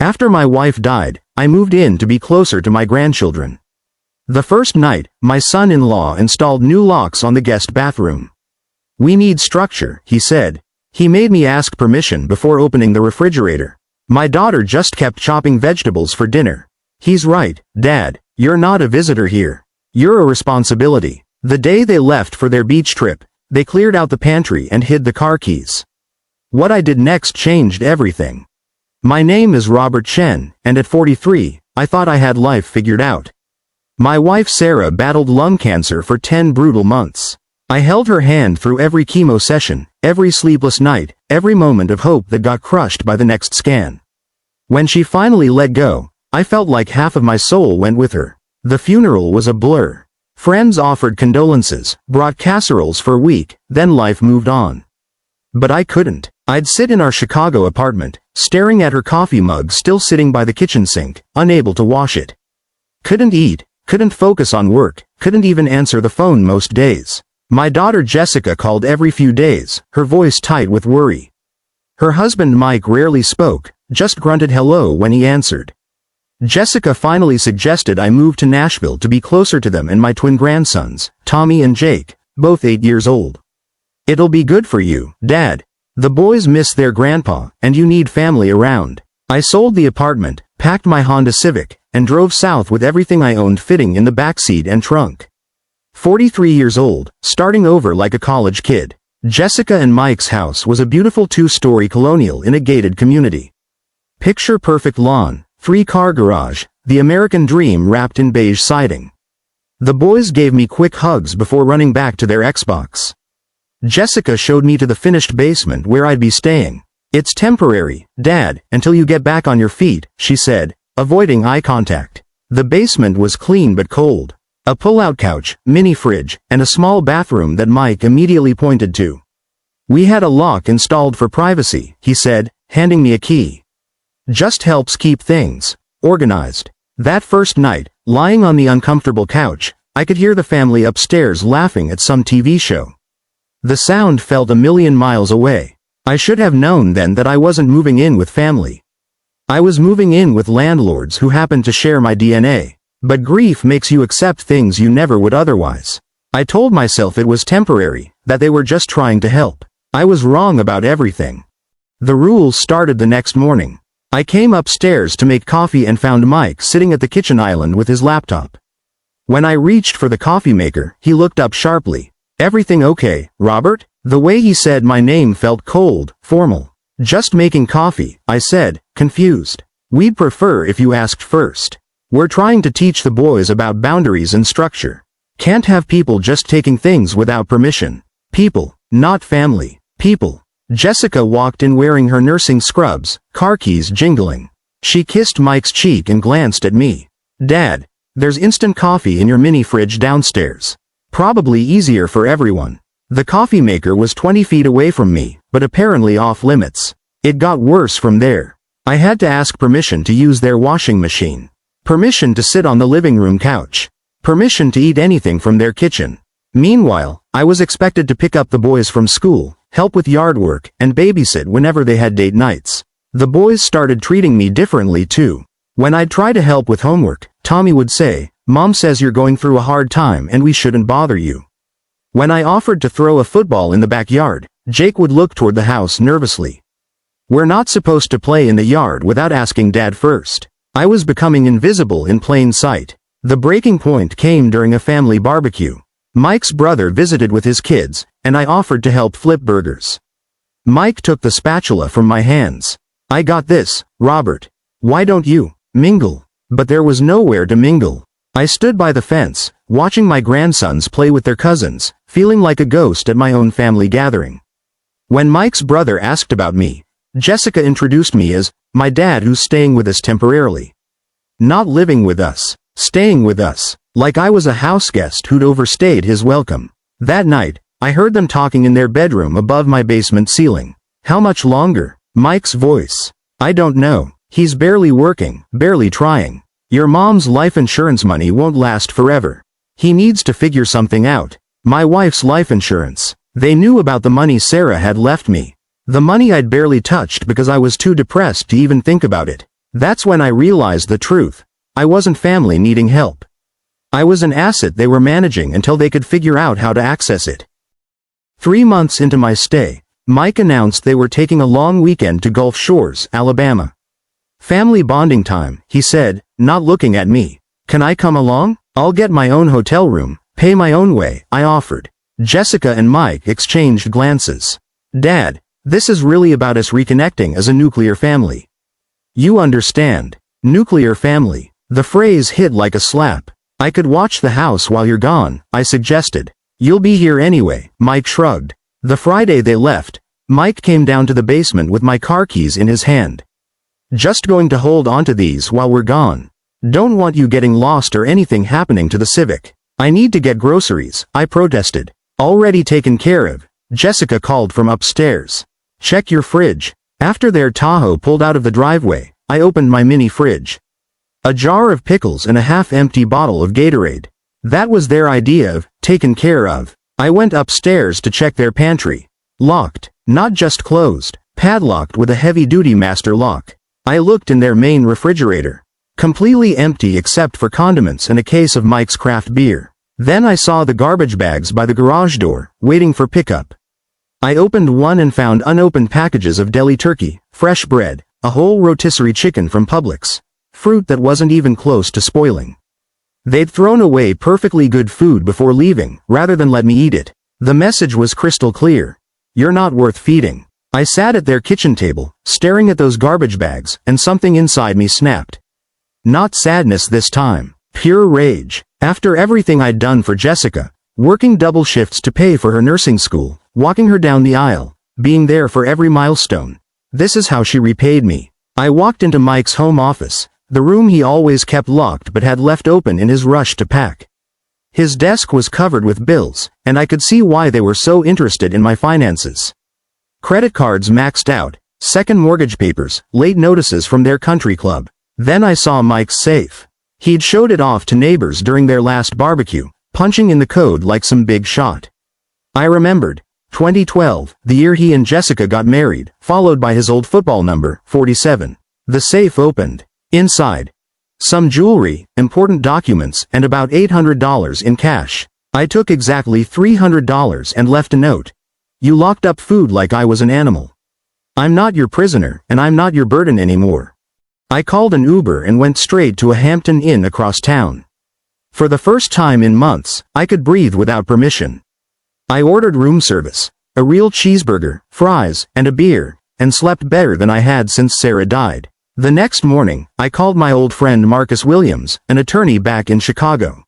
After my wife died, I moved in to be closer to my grandchildren. The first night, my son-in-law installed new locks on the guest bathroom. "We need structure," he said. He made me ask permission before opening the refrigerator. My daughter just kept chopping vegetables for dinner. "He's right, Dad. You're not a visitor here. You're a responsibility." The day they left for their beach trip, they cleared out the pantry and hid the car keys. What I did next changed everything. My name is Robert Chen, and at 43, I thought I had life figured out. My wife Sarah battled lung cancer for 10 brutal months. I held her hand through every chemo session, every sleepless night, every moment of hope that got crushed by the next scan. When she finally let go, I felt like half of my soul went with her. The funeral was a blur. Friends offered condolences, brought casseroles for a week, then life moved on. But I couldn't. I'd sit in our Chicago apartment, staring at her coffee mug still sitting by the kitchen sink, unable to wash it. Couldn't eat, couldn't focus on work, couldn't even answer the phone most days. My daughter Jessica called every few days, her voice tight with worry. Her husband Mike rarely spoke, just grunted hello when he answered. Jessica finally suggested I move to Nashville to be closer to them and my twin grandsons, Tommy and Jake, both 8 years old. "It'll be good for you, Dad. The boys miss their grandpa, and you need family around." I sold the apartment, packed my Honda Civic, and drove south with everything I owned fitting in the backseat and trunk. 43 years old, starting over like a college kid. Jessica and Mike's house was a beautiful 2-story colonial in a gated community. Picture-perfect lawn, 3-car garage, the American dream wrapped in beige siding. The boys gave me quick hugs before running back to their Xbox. Jessica showed me to the finished basement where I'd be staying. "It's temporary, Dad, until you get back on your feet," she said, avoiding eye contact. The basement was clean but cold. A pull-out couch, mini fridge, and a small bathroom that Mike immediately pointed to. "We had a lock installed for privacy," he said, handing me a key. "Just helps keep things organized." That first night, lying on the uncomfortable couch, I could hear the family upstairs laughing at some TV show. The sound felt a million miles away. I should have known then that I wasn't moving in with family. I was moving in with landlords who happened to share my DNA. But grief makes you accept things you never would otherwise. I told myself it was temporary, that they were just trying to help. I was wrong about everything. The rules started the next morning. I came upstairs to make coffee and found Mike sitting at the kitchen island with his laptop. When I reached for the coffee maker, he looked up sharply. "Everything okay, Robert?" The way he said my name felt cold, formal. "Just making coffee," I said, confused. "We'd prefer if you asked first. We're trying to teach the boys about boundaries and structure. Can't have people just taking things without permission. People, not family. People." Jessica walked in wearing her nursing scrubs, car keys jingling. She kissed Mike's cheek and glanced at me. "Dad, there's instant coffee in your mini fridge downstairs. Probably easier for everyone." The coffee maker was 20 feet away from me, but apparently off limits. It got worse from there. I had to ask permission to use their washing machine. Permission to sit on the living room couch. Permission to eat anything from their kitchen. Meanwhile, I was expected to pick up the boys from school, help with yard work, and babysit whenever they had date nights. The boys started treating me differently too. When I'd try to help with homework, Tommy would say, "Mom says you're going through a hard time and we shouldn't bother you." When I offered to throw a football in the backyard, Jake would look toward the house nervously. We're not supposed to play in the yard without asking Dad first. I was becoming invisible in plain sight. The breaking point came during a family barbecue. Mike's brother visited with his kids, and I offered to help flip burgers. Mike took the spatula from my hands. "I got this, Robert. Why don't you mingle?" But there was nowhere to mingle. I stood by the fence, watching my grandsons play with their cousins, feeling like a ghost at my own family gathering. When Mike's brother asked about me, Jessica introduced me as my dad who's staying with us temporarily. Not living with us, staying with us, like I was a house guest who'd overstayed his welcome. That night, I heard them talking in their bedroom above my basement ceiling. "How much longer?" Mike's voice. "I don't know. He's barely working, barely trying. Your mom's life insurance money won't last forever. He needs to figure something out." My wife's life insurance. They knew about the money Sarah had left me. The money I'd barely touched because I was too depressed to even think about it. That's when I realized the truth. I wasn't family needing help. I was an asset they were managing until they could figure out how to access it. 3 months into my stay, Mike announced they were taking a long weekend to Gulf Shores, Alabama. Family bonding time, he said, not looking at me. Can I come along? I'll get my own hotel room, pay my own way, I offered. Jessica and Mike exchanged glances. Dad, this is really about us reconnecting as a nuclear family. You understand. Nuclear family. The phrase hit like a slap. I could watch the house while you're gone, I suggested. You'll be here anyway, Mike shrugged. The Friday they left, Mike came down to the basement with my car keys in his hand. Just going to hold onto these while we're gone. Don't want you getting lost or anything happening to the Civic. I need to get groceries, I protested. Already taken care of, Jessica called from upstairs. Check your fridge. After their Tahoe pulled out of the driveway, I opened my mini fridge. A jar of pickles and a half-empty bottle of Gatorade. That was their idea of, taken care of. I went upstairs to check their pantry. Locked, not just closed, padlocked with a heavy-duty master lock. I looked in their main refrigerator. Completely empty except for condiments and a case of Mike's craft beer. Then I saw the garbage bags by the garage door, waiting for pickup. I opened one and found unopened packages of deli turkey, fresh bread, a whole rotisserie chicken from Publix. Fruit that wasn't even close to spoiling. They'd thrown away perfectly good food before leaving, rather than let me eat it. The message was crystal clear. You're not worth feeding. I sat at their kitchen table, staring at those garbage bags, and something inside me snapped. Not sadness this time. Pure rage. After everything I'd done for Jessica, working double shifts to pay for her nursing school, walking her down the aisle, being there for every milestone. This is how she repaid me. I walked into Mike's home office, the room he always kept locked but had left open in his rush to pack. His desk was covered with bills, and I could see why they were so interested in my finances. Credit cards maxed out, second mortgage papers, late notices from their country club. Then I saw Mike's safe. He'd showed it off to neighbors during their last barbecue, punching in the code like some big shot. I remembered. 2012, the year he and Jessica got married, followed by his old football number, 47. The safe opened. Inside, some jewelry, important documents, and about $800 in cash. I took exactly $300 and left a note. You locked up food like I was an animal. I'm not your prisoner, and I'm not your burden anymore. I called an Uber and went straight to a Hampton Inn across town. For the first time in months, I could breathe without permission. I ordered room service, a real cheeseburger, fries, and a beer, and slept better than I had since Sarah died. The next morning, I called my old friend Marcus Williams, an attorney back in Chicago.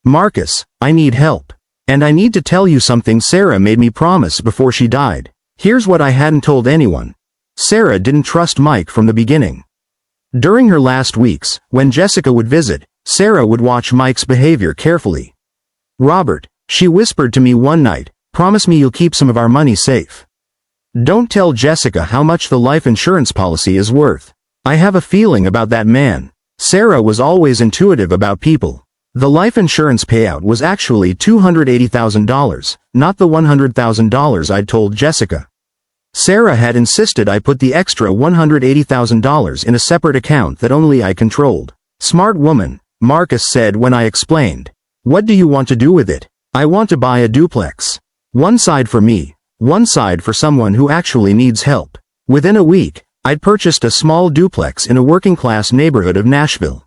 Marcus, I need help. And I need to tell you something Sarah made me promise before she died. Here's what I hadn't told anyone. Sarah didn't trust Mike from the beginning. During her last weeks, when Jessica would visit, Sarah would watch Mike's behavior carefully. Robert, she whispered to me one night, promise me you'll keep some of our money safe. Don't tell Jessica how much the life insurance policy is worth. I have a feeling about that man. Sarah was always intuitive about people. The life insurance payout was actually $280,000, not the $100,000 I'd told Jessica. Sarah had insisted I put the extra $180,000 in a separate account that only I controlled. Smart woman, Marcus said when I explained. What do you want to do with it? I want to buy a duplex. One side for me, one side for someone who actually needs help. Within a week, I'd purchased a small duplex in a working-class neighborhood of Nashville.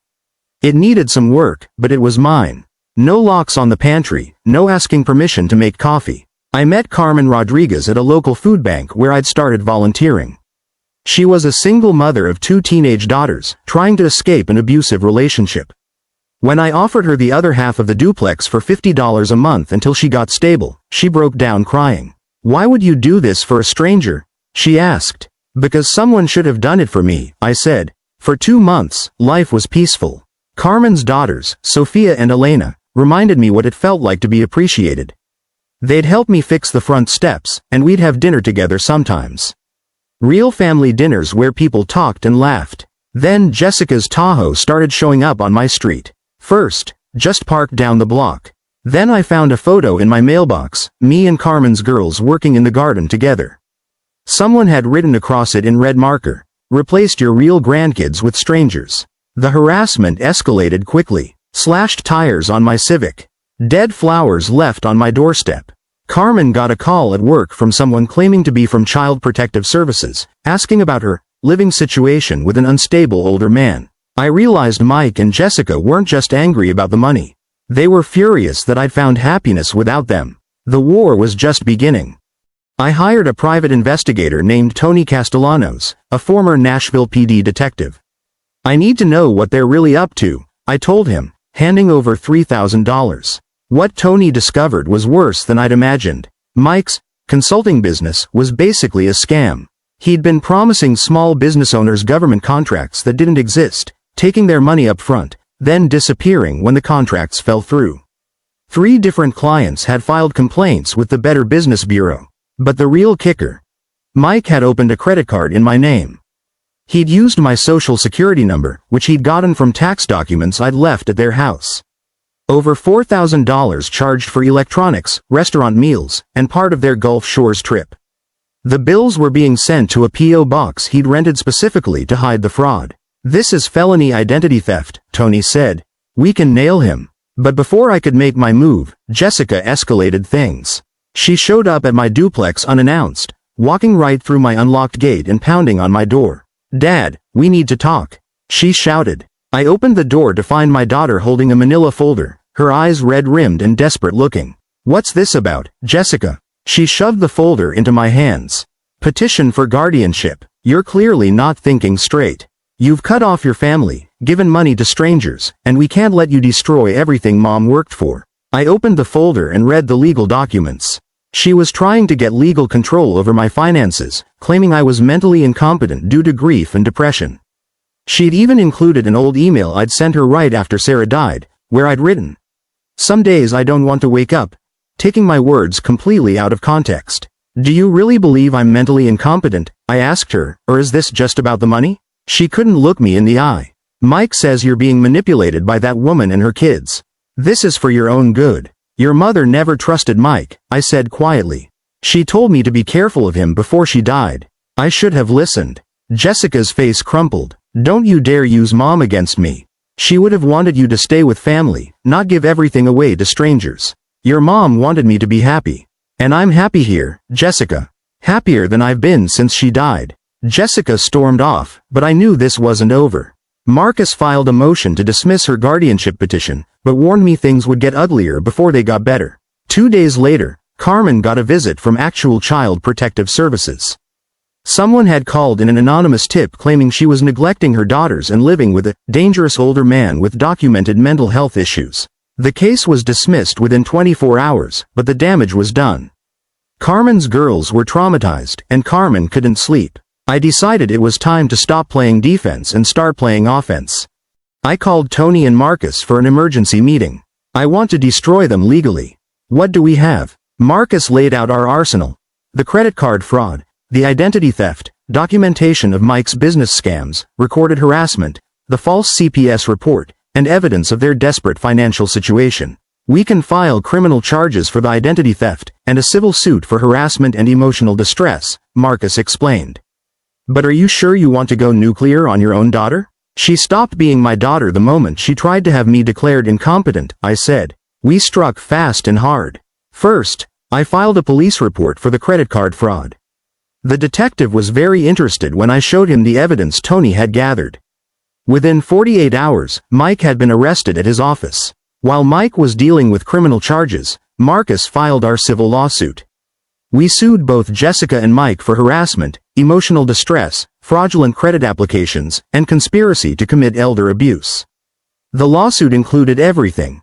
It needed some work, but it was mine. No locks on the pantry, no asking permission to make coffee. I met Carmen Rodriguez at a local food bank where I'd started volunteering. She was a single mother of 2 teenage daughters, trying to escape an abusive relationship. When I offered her the other half of the duplex for $50 a month until she got stable, she broke down crying. Why would you do this for a stranger? She asked. Because someone should have done it for me, I said. For 2 months, life was peaceful. Carmen's daughters, Sophia and Elena, reminded me what it felt like to be appreciated. They'd help me fix the front steps, and we'd have dinner together sometimes. Real family dinners where people talked and laughed. Then Jessica's Tahoe started showing up on my street. First, just parked down the block. Then I found a photo in my mailbox, me and Carmen's girls working in the garden together. Someone had written across it in red marker, replaced your real grandkids with strangers. The harassment escalated quickly. Slashed tires on my Civic. Dead flowers left on my doorstep. Carmen got a call at work from someone claiming to be from Child Protective Services, asking about her living situation with an unstable older man. I realized Mike and Jessica weren't just angry about the money. They were furious that I'd found happiness without them. The war was just beginning. I hired a private investigator named Tony Castellanos, a former Nashville PD detective. I need to know what they're really up to, I told him, handing over $3,000. What Tony discovered was worse than I'd imagined. Mike's consulting business was basically a scam. He'd been promising small business owners government contracts that didn't exist, taking their money up front, then disappearing when the contracts fell through. 3 different clients had filed complaints with the Better Business Bureau. But the real kicker: Mike had opened a credit card in my name. He'd used my social security number, which he'd gotten from tax documents I'd left at their house. Over $4,000 charged for electronics, restaurant meals, and part of their Gulf Shores trip. The bills were being sent to a P.O. box he'd rented specifically to hide the fraud. "This is felony identity theft," Tony said. "We can nail him." But before I could make my move, Jessica escalated things. She showed up at my duplex unannounced, walking right through my unlocked gate and pounding on my door. "Dad, we need to talk," she shouted. I opened the door to find my daughter holding a manila folder, her eyes red-rimmed and desperate looking. "What's this about, Jessica?" She shoved the folder into my hands. "Petition for guardianship. You're clearly not thinking straight. You've cut off your family, given money to strangers, and we can't let you destroy everything Mom worked for." I opened the folder and read the legal documents. She was trying to get legal control over my finances, claiming I was mentally incompetent due to grief and depression. She'd even included an old email I'd sent her right after Sarah died, where I'd written, "Some days I don't want to wake up," taking my words completely out of context. "Do you really believe I'm mentally incompetent?" I asked her, "or is this just about the money?" She couldn't look me in the eye. "Mike says you're being manipulated by that woman and her kids. This is for your own good. Your mother never trusted Mike," I said quietly. "She told me to be careful of him before she died. I should have listened." Jessica's face crumpled. "Don't you dare use Mom against me. She would have wanted you to stay with family, not give everything away to strangers. Your mom wanted me to be happy. And I'm happy here, Jessica. Happier than I've been since she died." Jessica stormed off, but I knew this wasn't over. Marcus filed a motion to dismiss her guardianship petition, but warned me things would get uglier before they got better. 2 days later, Carmen got a visit from actual Child Protective Services. Someone had called in an anonymous tip claiming she was neglecting her daughters and living with a dangerous older man with documented mental health issues. The case was dismissed within 24 hours, but the damage was done. Carmen's girls were traumatized, and Carmen couldn't sleep. I decided it was time to stop playing defense and start playing offense. I called Tony and Marcus for an emergency meeting. "I want to destroy them legally. What do we have?" Marcus laid out our arsenal. The credit card fraud, the identity theft, documentation of Mike's business scams, recorded harassment, the false CPS report, and evidence of their desperate financial situation. "We can file criminal charges for the identity theft, and a civil suit for harassment and emotional distress," Marcus explained. "But are you sure you want to go nuclear on your own daughter?" "She stopped being my daughter the moment she tried to have me declared incompetent," I said. "We struck fast and hard. First, I filed a police report for the credit card fraud. The detective was very interested when I showed him the evidence Tony had gathered. Within 48 hours, Mike had been arrested at his office. While Mike was dealing with criminal charges, Marcus filed our civil lawsuit. We sued both Jessica and Mike for harassment, emotional distress, fraudulent credit applications, and conspiracy to commit elder abuse. The lawsuit included everything: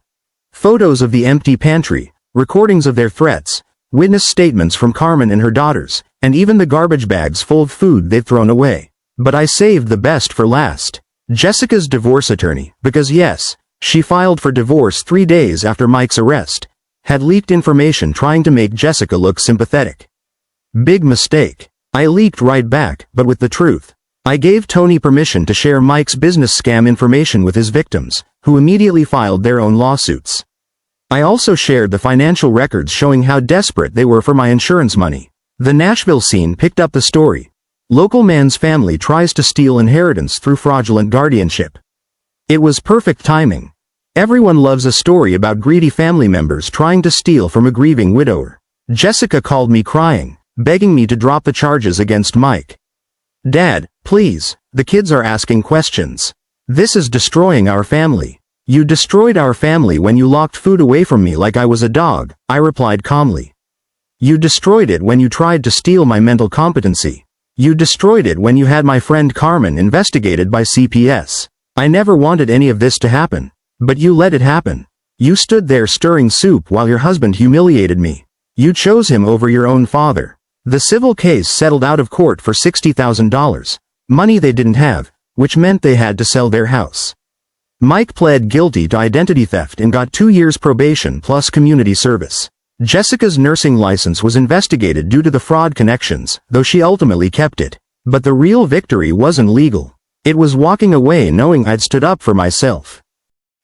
photos of the empty pantry, recordings of their threats, witness statements from Carmen and her daughters, and even the garbage bags full of food they'd thrown away. But I saved the best for last. Jessica's divorce attorney, because yes, she filed for divorce 3 days after Mike's arrest, had leaked information trying to make Jessica look sympathetic. Big mistake. I leaked right back, but with the truth. I gave Tony permission to share Mike's business scam information with his victims, who immediately filed their own lawsuits. I also shared the financial records showing how desperate they were for my insurance money. The Nashville scene picked up the story. Local man's family tries to steal inheritance through fraudulent guardianship. It was perfect timing. Everyone loves a story about greedy family members trying to steal from a grieving widower. Jessica called me crying, begging me to drop the charges against Mike. Dad, please, the kids are asking questions. This is destroying our family. You destroyed our family when you locked food away from me like I was a dog, I replied calmly. You destroyed it when you tried to steal my mental competency. You destroyed it when you had my friend Carmen investigated by CPS. I never wanted any of this to happen. But you let it happen. You stood there stirring soup while your husband humiliated me. You chose him over your own father. The civil case settled out of court for $60,000. Money they didn't have, which meant they had to sell their house. Mike pled guilty to identity theft and got 2 years probation plus community service. Jessica's nursing license was investigated due to the fraud connections, though she ultimately kept it. But the real victory wasn't legal. It was walking away knowing I'd stood up for myself.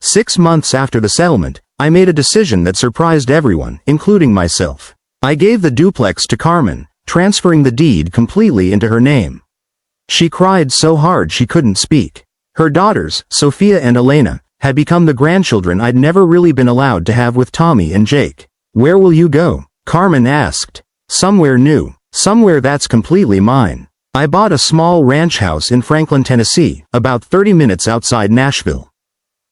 6 months after the settlement, I made a decision that surprised everyone, including myself. I gave the duplex to Carmen, transferring the deed completely into her name. She cried so hard she couldn't speak. Her daughters, Sophia and Elena, had become the grandchildren I'd never really been allowed to have with Tommy and Jake. Where will you go? Carmen asked. Somewhere new. Somewhere that's completely mine. I bought a small ranch house in Franklin, Tennessee, about 30 minutes outside Nashville.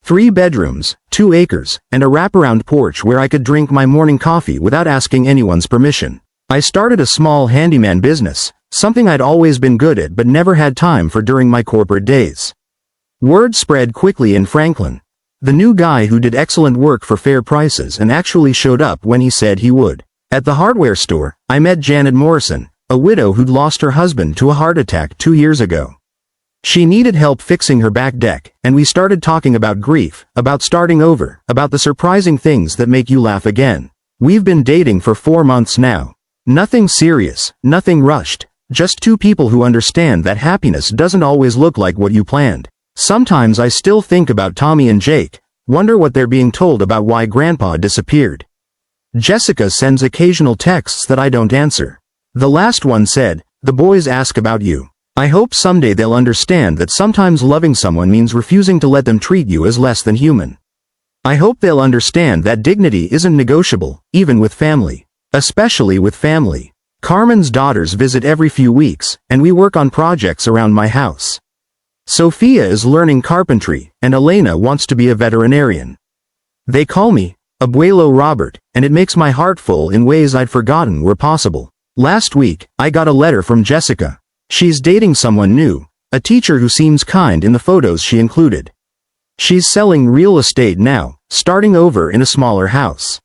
3 bedrooms, 2 acres, and a wraparound porch where I could drink my morning coffee without asking anyone's permission. I started a small handyman business, something I'd always been good at but never had time for during my corporate days. Word spread quickly in Franklin. The new guy who did excellent work for fair prices and actually showed up when he said he would. At the hardware store, I met Janet Morrison, a widow who'd lost her husband to a heart attack 2 years ago. She needed help fixing her back deck, and we started talking about grief, about starting over, about the surprising things that make you laugh again. We've been dating for 4 months now. Nothing serious, nothing rushed, just 2 people who understand that happiness doesn't always look like what you planned. Sometimes I still think about Tommy and Jake, wonder what they're being told about why Grandpa disappeared. Jessica sends occasional texts that I don't answer. The last one said, "The boys ask about you. I hope someday they'll understand that sometimes loving someone means refusing to let them treat you as less than human. I hope they'll understand that dignity isn't negotiable, even with family. Especially with family. Carmen's daughters visit every few weeks, and we work on projects around my house. Sophia is learning carpentry, and Elena wants to be a veterinarian. They call me Abuelo Robert, and it makes my heart full in ways I'd forgotten were possible. Last week, I got a letter from Jessica. She's dating someone new, a teacher who seems kind in the photos she included. She's selling real estate now, starting over in a smaller house.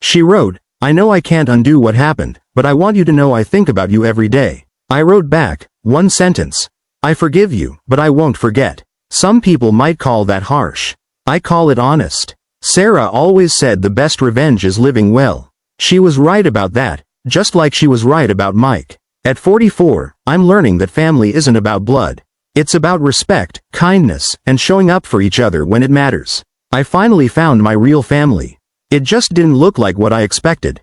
She wrote, "I know I can't undo what happened, but I want you to know I think about you every day." I wrote back, 1 sentence. "I forgive you, but I won't forget." Some people might call that harsh. I call it honest. Sarah always said the best revenge is living well. She was right about that, just like she was right about Mike. At 44, I'm learning that family isn't about blood. It's about respect, kindness, and showing up for each other when it matters. I finally found my real family. It just didn't look like what I expected.